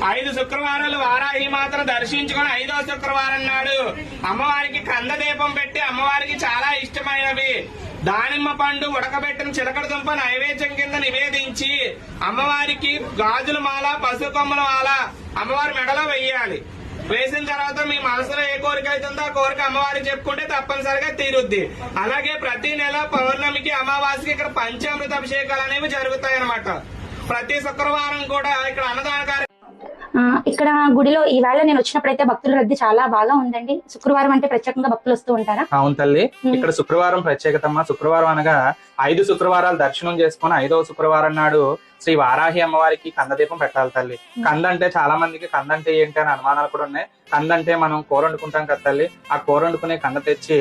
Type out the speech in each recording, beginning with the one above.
5 శుక్రవారాలు వారాహి మాత్రం దర్శించుకుని 5వ శుక్రవారం నాడు అమ్మవారికి కంద దీపం పెట్టి అమ్మవారికి చాలా ఇష్టమైనవి దానిమ్మ పండు ఉడకబెట్టిన చిలకడ దుంప నైవేద్యం కింద నివేదించి అమ్మవారికి గాజుల మాల పసుపు కొమ్మల మాల అమ్మవారి మెడలో వెయ్యాలి. వేసిన తర్వాత మీ మనసులో ఏ కోరిక అవుతుందో ఆ కోరిక అమ్మవారికి చెప్పుకుంటే తప్పనిసరిగా తీరుద్ది. అలాగే ప్రతి నెల పౌర్ణమికి అమావాస్యకి ఇక్కడ పంచామృత అభిషేకాలు అనేవి జరుగుతాయి అన్నమాట. ప్రతి శుక్రవారం కూడా ఇక్కడ అన్నదాన ఇక్కడ గుడిలో ఈవేళ నేను వచ్చినప్పుడైతే భక్తుల రద్దీ చాలా బాగా ఉందండి. శుక్రవారం అంటే ప్రత్యేకంగా భక్తులు వస్తూ ఉంటారా? అవును తల్లి, ఇక్కడ శుక్రవారం ప్రత్యేకతమ్మ. శుక్రవారం అనగా 5 శుక్రవారాలు దర్శనం చేసుకుని 5వ శుక్రవారం నాడు శ్రీ వారాహి అమ్మవారికి కందదీపం పెట్టాలి తల్లి. కంద అంటే చాలా మందికి కంద అంటే ఏంటి అని అనుమానాలు కూడా ఉన్నాయి. కంద అంటే మనం కూర వండుకుంటాం కదా తల్లి, ఆ కూర వండుకునే కంద తెచ్చి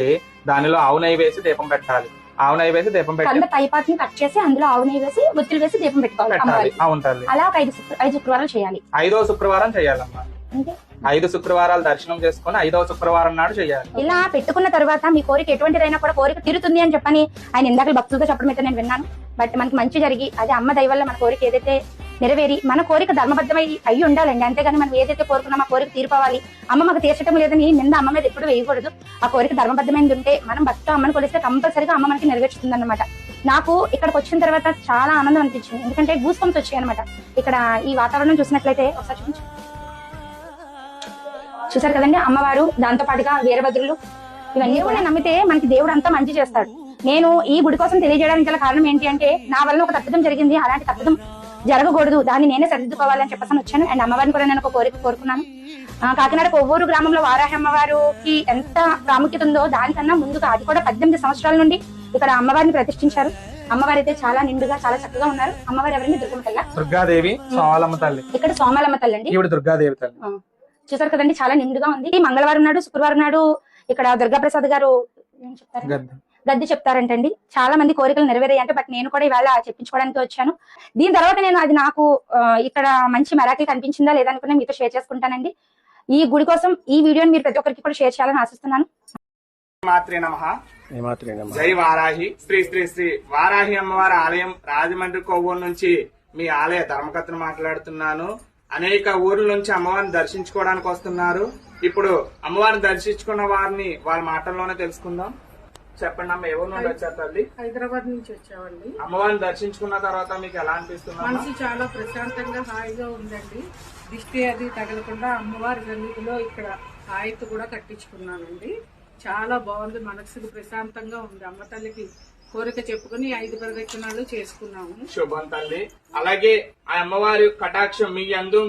దానిలో ఆవు నెయ్యి వేసి దీపం పెట్టాలి. ఆవు నెయ్యి వేసి దీపం పెట్టాలి. పైపాటిని కట్ చేసి అందులో ఆవు నెయ్యి వేసి ఒత్తులు వేసి దీపం పెట్టుకోవాలి. అవును తల్లి, అలా 5 శుక్రవారాలు చేయాలి. 5వ శుక్రవారం చేయాలమ్మా. 5 శుక్రవారాలు దర్శనం చేసుకుని 5వ శుక్రవారం నాడు చేయాలి. ఇలా పెట్టుకున్న తర్వాత మీ కోరిక ఎటువంటిదైనా కూడా కోరిక తీరుతుంది అని చెప్పని ఆయన ఇందాక భక్తులతో చెప్పడం అయితే నేను విన్నాను. బట్ మనకి మంచి జరిగి అది అమ్మ దయ వల్ల మన కోరిక ఏదైతే నెరవేరి మన కోరిక ధర్మబద్ధమై అయ్యి ఉండాలండి. అంతేగాని మనం ఏదైతే కోరుకున్నామో ఆ కోరిక తీరిపోవాలి, అమ్మ మాకు తీర్చడం లేదని నింద అమ్మ మీద ఎప్పుడు వేయకూడదు. ఆ కోరిక ధర్మబద్ధమైంది ఉంటే మనం భక్తితో అమ్మని కొలిస్తే కంపల్సరీగా అమ్మ మనకి నెరవేర్చుతుంది అనమాట. నాకు ఇక్కడికి వచ్చిన తర్వాత చాలా ఆనందం అనిపించింది. ఎందుకంటే గూస్ బంప్స్ వచ్చాయి అనమాట. ఇక్కడ ఈ వాతావరణం చూసినట్లయితే ఒకసారి చూసారు కదండి, అమ్మవారు దాంతో పాటుగా వీరభద్రులు ఇవన్నీ కూడా నమ్మితే మనకి దేవుడు అంతా మంచి చేస్తాడు. నేను ఈ గుడి కోసం తెలియజేయడానికి గల కారణం ఏంటి అంటే నా వల్ల ఒక తప్పిదం జరిగింది, అలాంటి తప్పిదం జరగకూడదు, దాన్ని నేనే సరిదిద్దుకోవాలని చెప్పేసి వచ్చాను. అండ్ అమ్మవారిని కూడా నేను ఒక కోరిక కోరుకున్నాను. కాకినాడ కొవ్వూరు గ్రామంలో వారాహి అమ్మవారికి ఎంత ప్రాముఖ్యత ఉందో దానికన్నా ముందుగా అది కూడా 18 సంవత్సరాల నుండి ఇక్కడ అమ్మవారిని ప్రతిష్ఠించారు. అమ్మవారి అయితే చాలా నిండుగా చాలా చక్కగా ఉన్నారు. అమ్మవారు ఎవరండి? దుర్గమ్మ తల్లి, దుర్గాదేవి, సోమాలమ్మ తల్లి. ఇక్కడ సోమాలమ్మ తల్లి అండి, ఈవిడ దుర్గాదేవి తల్లి. చూసారు కదండి, చాలా నిండుగా ఉంది. మంగళవారం నాడు శుక్రవారం నాడు ఇక్కడ దుర్గాప్రసాద్ గారు ఏం చెప్తారు? గద్దె చెప్తారంటండి. చాలా మంది కోరికలు నెరవేరాయి అంటే, బట్ నేను కూడా ఇవాళ చెప్పించుకోవడానికి వచ్చాను. దీని తర్వాత నేను అది నాకు ఇక్కడ మంచి మెరాకిల్ కనిపించిందా లేదా అనుకున్నా మీతో షేర్ చేసుకుంటానండి. ఈ గుడి కోసం ఈ వీడియోని మీరు ప్రతి ఒక్కరికి కూడా షేర్ చేయాలని ఆశిస్తున్నాను. మాత్రే నమః. జై వారాహి. శ్రీ శ్రీ శ్రీ వారాహి అమ్మవారి ఆలయం రాజమండ్రి కొవ్వూరు నుంచి మీ ఆలయ ధర్మకర్తను మాట్లాడుతున్నాను. అనేక ఊర్ల నుంచి అమ్మవారిని దర్శించుకోవడానికి వస్తున్నారు. ఇప్పుడు అమ్మవారిని దర్శించుకున్న వారిని వాళ్ళ మాటల్లోనే తెలుసుకుందాం. చెప్పండి అమ్మ, ఎవరి నుండి వచ్చారు తల్లి? హైదరాబాద్ నుంచి వచ్చామండి. అమ్మవారిని దర్శించుకున్న తర్వాత మీకు ఎలా అనిపిస్తుంది? మనసు చాలా ప్రశాంతంగా హాయిగా ఉందండి. దిష్టి అది తగలకుండా అమ్మవారి సన్నిధిలో ఇక్కడ హాయితో కూడా కట్టించుకున్నానండి. చాలా బాగుంది, మనసుకు ప్రశాంతంగా ఉంది. అమ్మ తల్లికి కోరిక చెప్పుకుని 5 ప్రదక్షిణాలు చేసుకున్నాము. శుభం తల్లి. అలాగే ఆ అమ్మవారి కటాక్షం మీ యందు